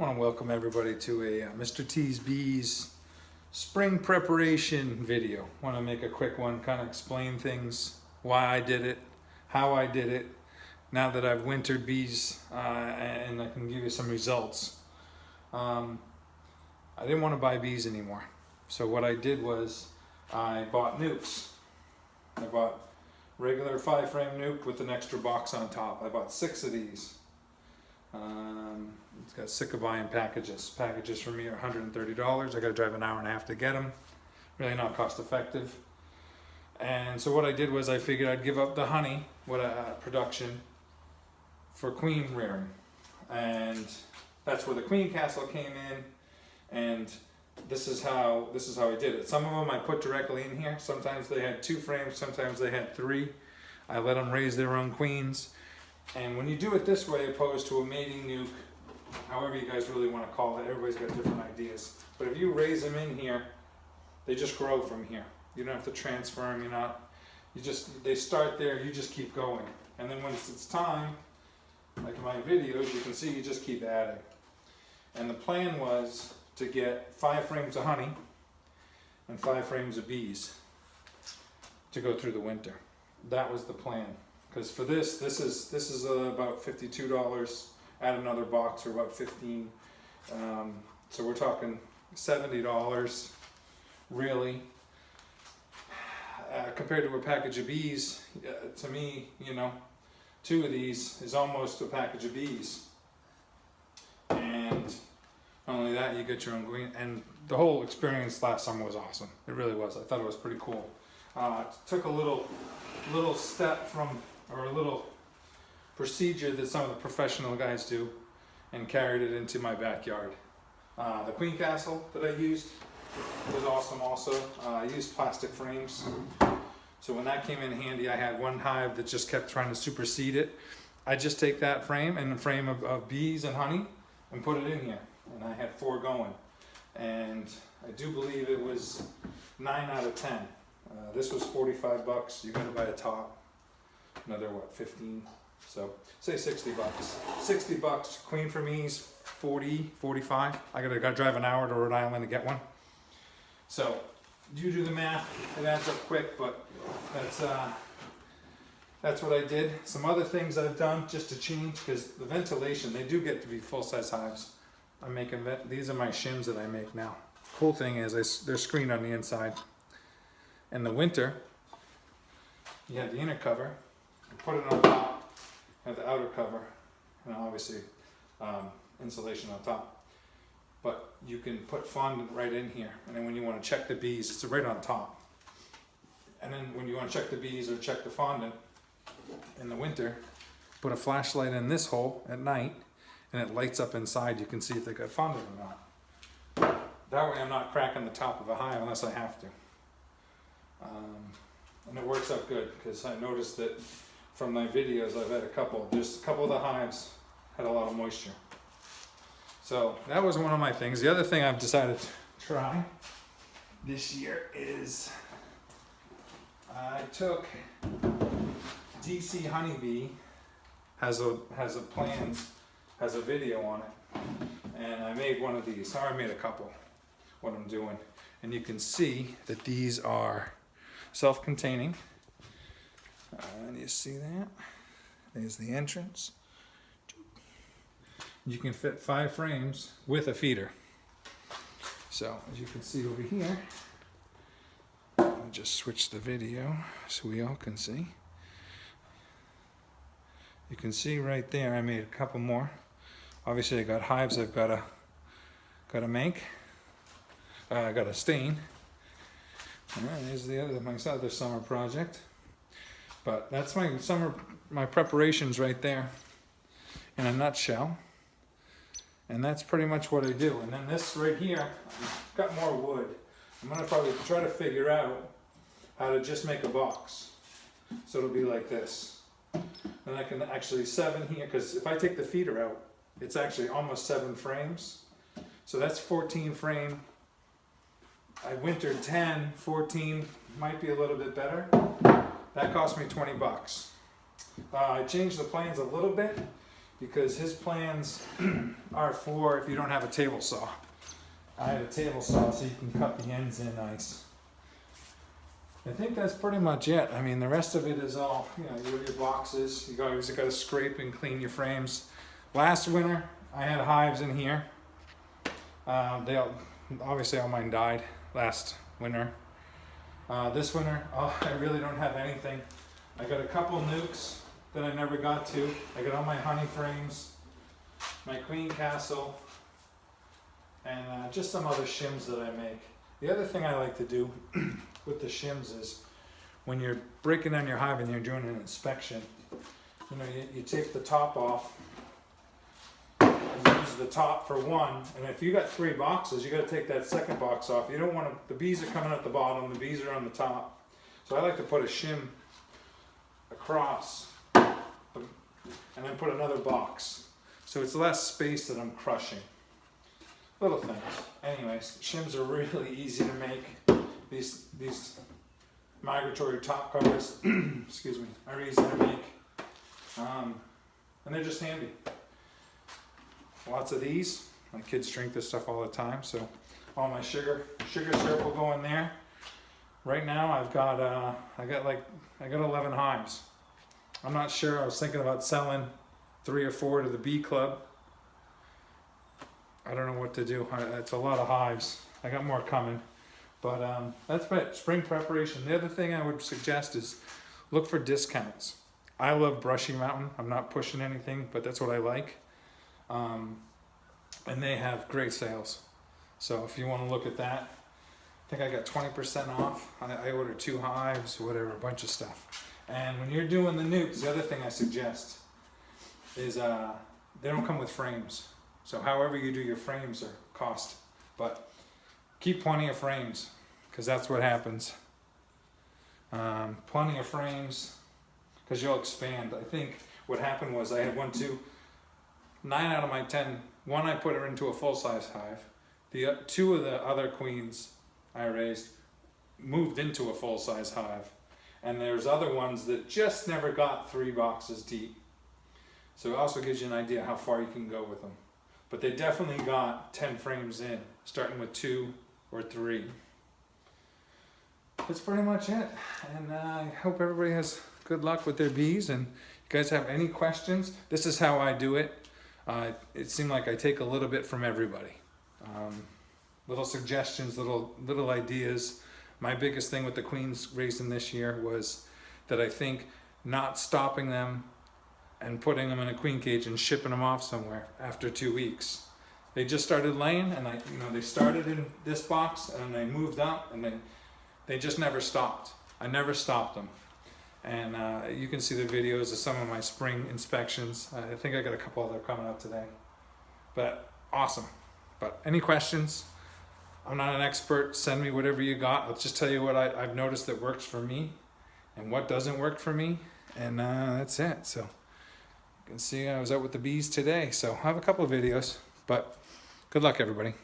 I want to welcome everybody to a Mr. T's Bees spring preparation video. I want to make a quick one, kind of explain things, why I did it, how I did it, now that I've wintered bees, and I can give you some results. I didn't want to buy bees anymore. So what I did was I bought nukes. I bought regular 5-frame nuke with an extra box on top. I bought 6 of these. It's got sick of buying packages. Packages for me are $130. I gotta drive an hour and a half to get them. Really not cost effective. And so what I did was I figured I'd give up the honey production for queen rearing. And that's where the queen castle came in. And this is how I did it. Some of them I put directly in here. Sometimes they had 2 frames, sometimes they had 3. I let them raise their own queens. And when you do it this way, opposed to a mating nuke, however you guys really want to call it, everybody's got different ideas. But if you raise them in here, they just grow from here. You don't have to transfer them. They start there. You just keep going. And then once it's time, like in my videos, you can see you just keep adding. And the plan was to get 5 frames of honey and 5 frames of bees to go through the winter. That was the plan. Because for this is about $52. Add another box for about $15. So we're talking $70, really. Compared to a package of bees, to me, 2 of these is almost a package of bees. And not only that, you get your own queen. And the whole experience last summer was awesome. It really was. I thought it was pretty cool. Took a little step or a little procedure that some of the professional guys do and carried it into my backyard. The queen castle that I used was awesome also. I used plastic frames. So when that came in handy, I had one hive that just kept trying to supersede it. I just take that frame and a frame of bees and honey and put it in here. And I had 4 going. And I do believe it was 9 out of 10. This was $45. You gotta buy a top. Another 15, so say $60. $60. Queen for me is 40, 45. I gotta drive an hour to Rhode Island to get one. So you do the math, it adds up quick, but that's what I did. Some other things I've done just to change, because the ventilation, they do get to be full-size hives. I'm making these are my shims that I make now. Cool thing is they're screened on the inside. In the winter, you have the inner cover. Put it on top, have the outer cover, and obviously insulation on top. But you can put fondant right in here, and then when you want to check the bees, it's right on top. And then when you want to check the bees or check the fondant in the winter, put a flashlight in this hole at night, and it lights up inside. You can see if they got fondant or not. That way I'm not cracking the top of a hive unless I have to. And it works out good, because I noticed that from my videos I've had just a couple of the hives had a lot of moisture. So that was one of my things. The other thing I've decided to try this year is I took DC Honeybee has a video on it, and I made one of these. I made a couple, what I'm doing, and you can see that these are self-containing. And you see that? There's the entrance. You can fit 5 frames with a feeder. So as you can see over here, I'll just switch the video so we all can see. You can see right there I made a couple more. Obviously I got hives I've got to make. I got to stain. And there's my other summer project. But that's my preparations right there in a nutshell. And that's pretty much what I do. And then this right here, I've got more wood. I'm gonna probably try to figure out how to just make a box. So it'll be like this. And I can actually 7 here, because if I take the feeder out, it's actually almost 7 frames. So that's 14 frame. I wintered 10, 14 might be a little bit better. That cost me $20. I changed the plans a little bit because his plans are for if you don't have a table saw. I have a table saw so you can cut the ends in nice. I think that's pretty much it. I mean, the rest of it is all, you know, your boxes. You always got to scrape and clean your frames. Last winter, I had hives in here. Obviously all mine died last winter. This winter, I really don't have anything. I got a couple nukes that I never got to. I got all my honey frames, my queen castle, and just some other shims that I make. The other thing I like to do with the shims is when you're breaking down your hive and you're doing an inspection, you know, you take the top off and use the top for one, and if you got 3 boxes, you got to take that second box off. You don't want to, the bees are coming at the bottom, the bees are on the top. So I like to put a shim across and then put another box. So it's less space that I'm crushing. Little things. Anyways, shims are really easy to make. These migratory top covers, excuse me, are easy to make. And they're just handy. Lots of these. My kids drink this stuff all the time, so all my sugar syrup will go in there. Right now I've got I got 11 hives. I'm not sure. I was thinking about selling 3 or 4 to the bee club. I don't know what to do. It's a lot of hives. I got more coming. But that's it. Spring preparation. The other thing I would suggest is look for discounts. I love Brushy Mountain. I'm not pushing anything, but that's what I like. And they have great sales. So if you want to look at that, I think I got 20% off. I ordered 2 hives, whatever, a bunch of stuff. And when you're doing the nukes, the other thing I suggest is they don't come with frames. So however you do your frames are cost, but keep plenty of frames because that's what happens. Plenty of frames because you'll expand. I think what happened was I had 9 out of my 10, one I put her into a full-size hive. The 2 of the other queens I raised moved into a full-size hive. And there's other ones that just never got 3 boxes deep. So it also gives you an idea how far you can go with them. But they definitely got 10 frames in, starting with 2 or 3. That's pretty much it. And I hope everybody has good luck with their bees. And if you guys have any questions, this is how I do it. It seemed like I take a little bit from everybody. Little suggestions, little ideas. My biggest thing with the queens raising this year was that I think not stopping them and putting them in a queen cage and shipping them off somewhere after 2 weeks. They just started laying, and they started in this box and they moved up, and they just never stopped. I never stopped them. And you can see the videos of some of my spring inspections. I think I got a couple other coming up today. But awesome. But any questions? I'm not an expert. Send me whatever you got. I'll just tell you what I've noticed that works for me and what doesn't work for me. And that's it. So you can see I was out with the bees today. So I have a couple of videos. But good luck, everybody.